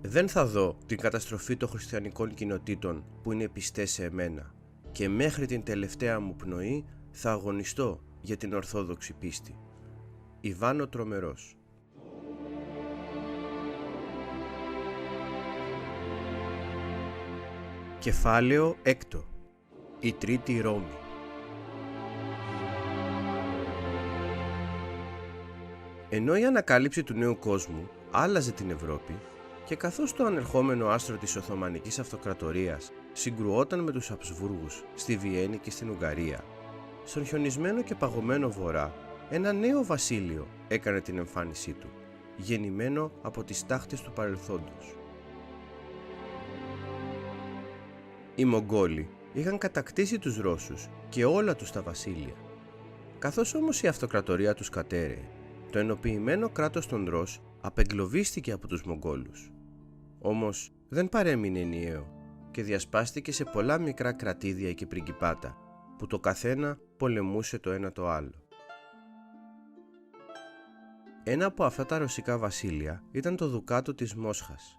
Δεν θα δω την καταστροφή των χριστιανικών κοινοτήτων που είναι πιστές σε εμένα και μέχρι την τελευταία μου πνοή θα αγωνιστώ για την ορθόδοξη πίστη. Ιβάν ο Τρομερός. Κεφάλαιο 6. Η Τρίτη Ρώμη. Ενώ η ανακάλυψη του νέου κόσμου άλλαζε την Ευρώπη και καθώς το ανερχόμενο άστρο της Οθωμανικής Αυτοκρατορίας συγκρουόταν με τους Αψβούργους στη Βιέννη και στην Ουγγαρία, στον χιονισμένο και παγωμένο βορρά ένα νέο βασίλειο έκανε την εμφάνισή του, γεννημένο από τις τάχτες του παρελθόντος. Οι Μογγόλοι είχαν κατακτήσει τους Ρώσους και όλα τους τα βασίλεια. Καθώς όμως η αυτοκρατορία τους κατέρεε, το ενοποιημένο κράτος των Ρώσ απεγκλωβίστηκε από τους Μογγόλους. Όμως δεν παρέμεινε ενιαίο και διασπάστηκε σε πολλά μικρά κρατήδια και πριγκιπάτα που το καθένα πολεμούσε το ένα το άλλο. Ένα από αυτά τα ρωσικά βασίλεια ήταν το Δουκάτο της Μόσχας.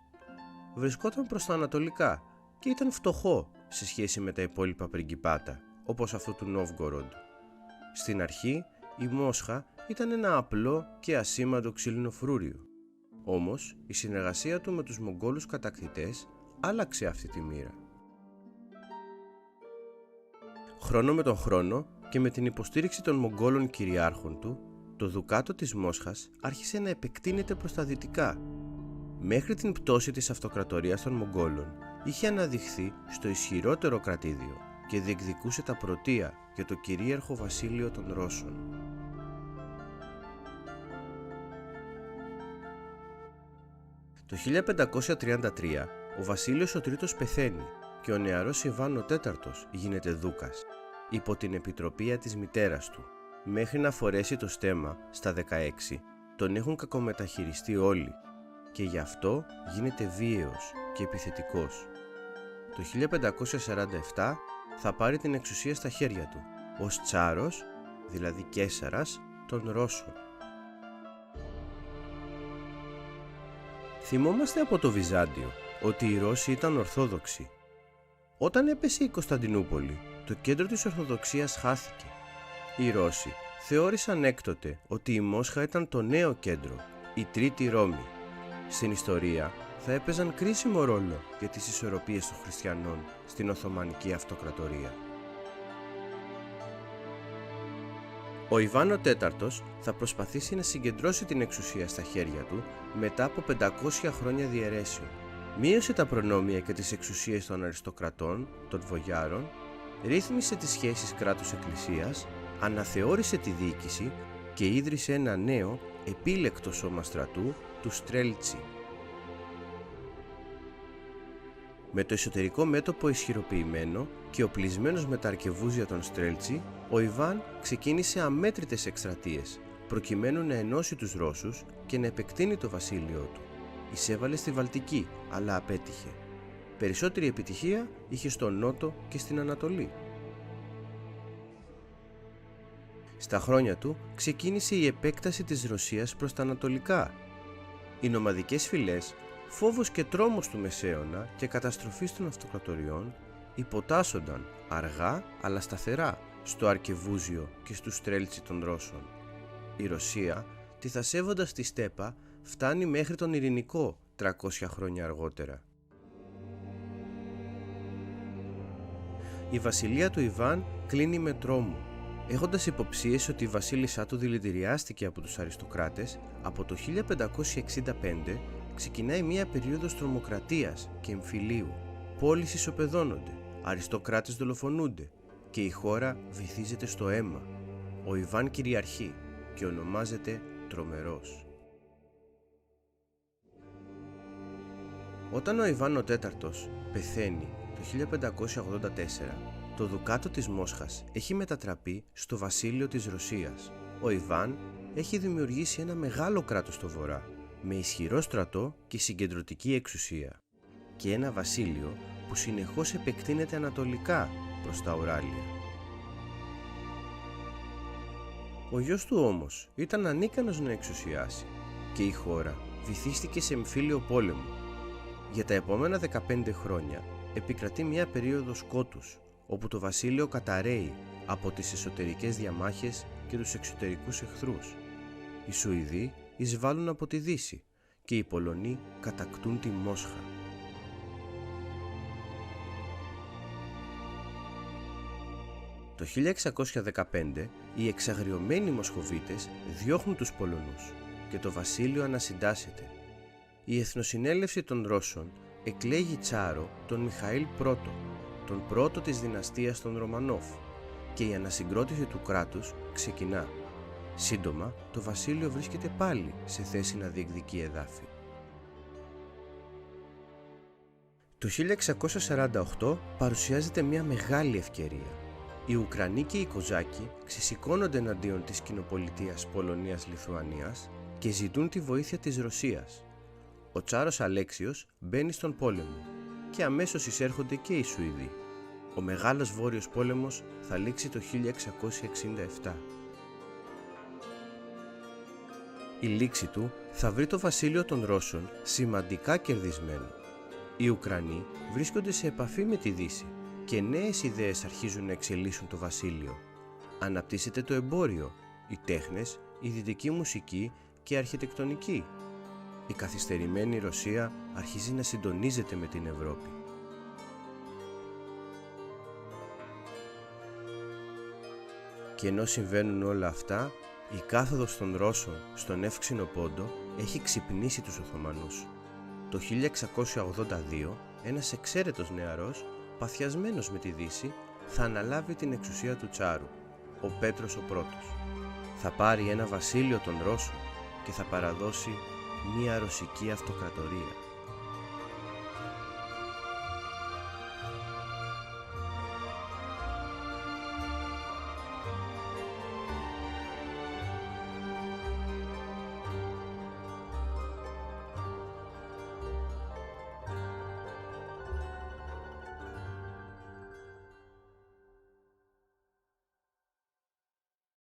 Βρισκόταν προς τα ανατολικά και ήταν φτωχό σε σχέση με τα υπόλοιπα πριγκιπάτα, όπως αυτό του Νόβγκοροντ. Στην αρχή η Μόσχα ήταν ένα απλό και ασήμαντο ξύλινο φρούριο. Όμως η συνεργασία του με τους Μογγόλους κατακτητές άλλαξε αυτή τη μοίρα. Χρόνο με τον χρόνο και με την υποστήριξη των Μογγόλων κυριάρχων του, το Δουκάτο της Μόσχας άρχισε να επεκτείνεται προς τα δυτικά. Μέχρι την πτώση της αυτοκρατορίας των Μογγόλων είχε αναδειχθεί στο ισχυρότερο κρατήδιο και διεκδικούσε τα πρωτεία για το κυρίαρχο βασίλειο των Ρώσων. Το 1533 ο βασίλειος ο Τρίτος πεθαίνει και ο νεαρός Ιβάν ο Τέταρτος γίνεται δούκας υπό την επιτροπή της μητέρας του. Μέχρι να φορέσει το στέμμα στα 16 τον έχουν κακομεταχειριστεί όλοι και γι' αυτό γίνεται βίαιος και επιθετικός. Το 1547 θα πάρει την εξουσία στα χέρια του ως τσάρος, δηλαδή καίσαρας των Ρώσων. Θυμόμαστε από το Βυζάντιο ότι οι Ρώσοι ήταν Ορθόδοξοι. Όταν έπεσε η Κωνσταντινούπολη, το κέντρο της Ορθοδοξίας χάθηκε. Οι Ρώσοι θεώρησαν έκτοτε ότι η Μόσχα ήταν το νέο κέντρο, η Τρίτη Ρώμη. Στην ιστορία θα έπαιζαν κρίσιμο ρόλο για τις ισορροπίες των χριστιανών στην Οθωμανική Αυτοκρατορία. Ο Ιβάν ο Τέταρτος θα προσπαθήσει να συγκεντρώσει την εξουσία στα χέρια του μετά από 500 χρόνια διαιρέσεων. Μείωσε τα προνόμια και τις εξουσίες των αριστοκρατών, των βογιάρων, ρύθμισε τις σχέσεις κράτους-εκκλησίας, αναθεώρησε τη διοίκηση και ίδρυσε ένα νέο, επίλεκτο σώμα στρατού, του Στρέλτσι. Με το εσωτερικό μέτωπο ισχυροποιημένο και οπλισμένος με τα αρκεβούζια των Στρέλτσι, ο Ιβάν ξεκίνησε αμέτρητες εκστρατείες προκειμένου να ενώσει τους Ρώσους και να επεκτείνει το βασίλειό του. Εισέβαλε στη Βαλτική, αλλά απέτυχε. Περισσότερη επιτυχία είχε στον Νότο και στην Ανατολή. Στα χρόνια του ξεκίνησε η επέκταση της Ρωσίας προς τα ανατολικά. Οι νομαδικές φυλές, φόβος και τρόμος του Μεσαίωνα και καταστροφής των αυτοκρατοριών υποτάσσονταν αργά αλλά σταθερά στο αρκεβούζιο και στους Στρέλτσι των Ρώσων. Η Ρωσία, τυθασεύοντας τη στέπα, φτάνει μέχρι τον Ειρηνικό 300 χρόνια αργότερα. Η βασιλεία του Ιβάν κλείνει με τρόμο. Έχοντας υποψίες ότι η βασίλισσά του δηλητηριάστηκε από τους αριστοκράτες, από το 1565 ξεκινάει μία περίοδος τρομοκρατίας και εμφυλίου. Πόλεις ισοπεδώνονται, αριστοκράτες δολοφονούνται και η χώρα βυθίζεται στο αίμα. Ο Ιβάν κυριαρχεί και ονομάζεται Τρομερός. Όταν ο Ιβάν ο Τέταρτος πεθαίνει το 1584, το Δουκάτο της Μόσχας έχει μετατραπεί στο βασίλειο της Ρωσίας. Ο Ιβάν έχει δημιουργήσει ένα μεγάλο κράτος στο βορρά, με ισχυρό στρατό και συγκεντρωτική εξουσία, και ένα βασίλειο που συνεχώς επεκτείνεται ανατολικά προς τα Ουράλια. Ο γιος του όμως ήταν ανίκανος να εξουσιάσει και η χώρα βυθίστηκε σε εμφύλιο πόλεμο. Για τα επόμενα 15 χρόνια επικρατεί μια περίοδος σκότους, όπου το βασίλειο καταρρέει από τις εσωτερικές διαμάχες και τους εξωτερικούς εχθρούς. Οι Σουηδοί εισβάλλουν από τη Δύση και οι Πολωνοί κατακτούν τη Μόσχα. Το 1615 οι εξαγριωμένοι Μοσχοβίτες διώχνουν τους Πολωνούς και το βασίλειο ανασυντάσσεται. Η Εθνοσυνέλευση των Ρώσων εκλέγει τσάρο τον Μιχαήλ Πρώτο, τον πρώτο της δυναστείας των Ρωμανόφ, και η ανασυγκρότηση του κράτους ξεκινά. Σύντομα, το βασίλειο βρίσκεται πάλι σε θέση να διεκδικεί εδάφη. Το 1648 παρουσιάζεται μια μεγάλη ευκαιρία. Οι Ουκρανοί και οι Κοζάκοι ξεσηκώνονται εναντίον της κοινοπολιτείας Πολωνίας-Λιθουανίας και ζητούν τη βοήθεια της Ρωσίας. Ο Τσάρος Αλέξιος μπαίνει στον πόλεμο και αμέσως εισέρχονται και οι Σουηδοί. Ο Μεγάλος Βόρειος Πόλεμος θα λήξει το 1667. Η λήξη του θα βρει το βασίλειο των Ρώσων σημαντικά κερδισμένο. Οι Ουκρανοί βρίσκονται σε επαφή με τη Δύση και νέες ιδέες αρχίζουν να εξελίσσουν το βασίλειο. Αναπτύσσεται το εμπόριο, οι τέχνες, η δυτική μουσική και η αρχιτεκτονική. Η καθυστερημένη Ρωσία αρχίζει να συντονίζεται με την Ευρώπη. Και ενώ συμβαίνουν όλα αυτά, η κάθοδος των Ρώσων στον Εύξηνο Πόντο έχει ξυπνήσει τους Οθωμανούς. Το 1682 ένας εξαίρετος νεαρός, παθιασμένος με τη Δύση, θα αναλάβει την εξουσία του Τσάρου, ο Πέτρος ο Πρώτος. Θα πάρει ένα βασίλειο των Ρώσων και θα παραδώσει μια ρωσική αυτοκρατορία.